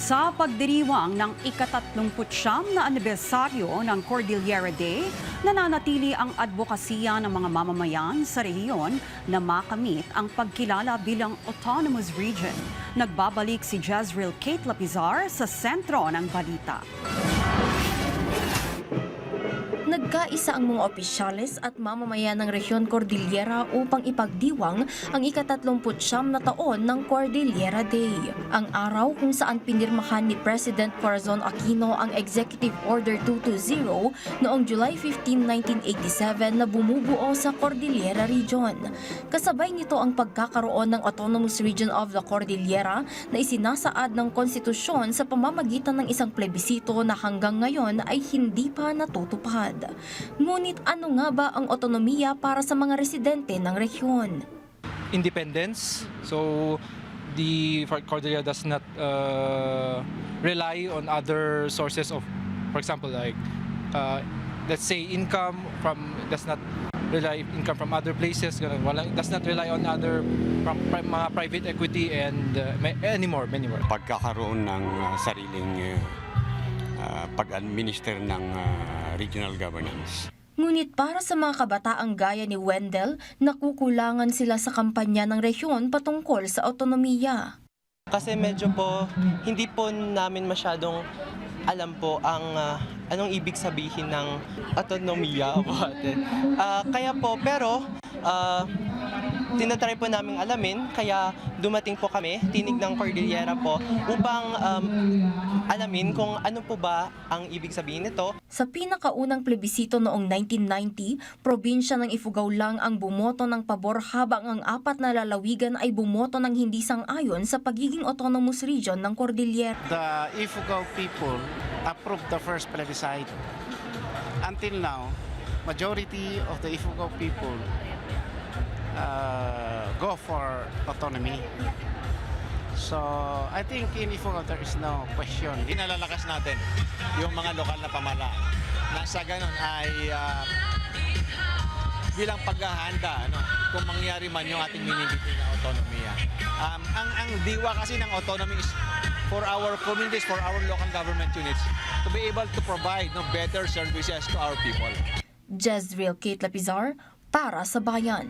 Sa pagdiriwang ng ika-39 na anibersaryo ng Cordillera Day, nananatili ang advokasya ng mga mamamayan sa rehiyon na makamit ang pagkilala bilang autonomous region. Nagbabalik si Jezreel Kate Lapizar sa sentro ng balita. Nagkaisa ang mga opisyales at mamamayan ng Rehiyon Cordillera upang ipagdiwang ang ika-39 na taon ng Cordillera Day. Ang araw kung saan pinirmahan ni President Corazon Aquino ang Executive Order 220 noong July 15, 1987 na bumubuo sa Cordillera Region. Kasabay nito ang pagkakaroon ng Autonomous Region of the Cordillera na isinasaad ng konstitusyon sa pamamagitan ng isang plebisito na hanggang ngayon ay hindi pa natutupad. Ngunit ano nga ba ang otonomiya para sa mga residente ng rehiyon? Independence. So the Cordillera does not rely on other sources of, for example, like let's say income does not rely income from other places. Does not rely on other mga private equity and many more. Pagkakaroon ng sariling pag-administer ng regional governance. Ngunit para sa mga kabataang gaya ni Wendell, nakukulangan sila sa kampanya ng rehiyon patungkol sa autonomiya. Kasi medyo po, hindi po namin masyadong alam po ang anong ibig sabihin ng autonomiya. Kaya po, pero tinatry po namin alamin, kaya dumating po kami, tinig ng Cordillera po, upang alamin kung ano po ba ang ibig sabihin nito. Sa pinakaunang plebisito noong 1990, probinsya ng Ifugao lang ang bumoto ng pabor habang ang apat na lalawigan ay bumoto ng hindi sang-ayon sa pagiging autonomous region ng Cordillera. The Ifugao people approved the first plebiscite. Until now, majority of the Ifugao people go for autonomy. So, I think in Ifugao there is no question. Inalalakas natin yung mga lokal na pamahalaan na sa ganun ay bilang paghahanda kung mangyari man yung ating minibigay na autonomiya. Ang diwa kasi ng autonomy is for our communities, for our local government units to be able to provide better services to our people. Jezreel Kate Lapizar para sa Bayan.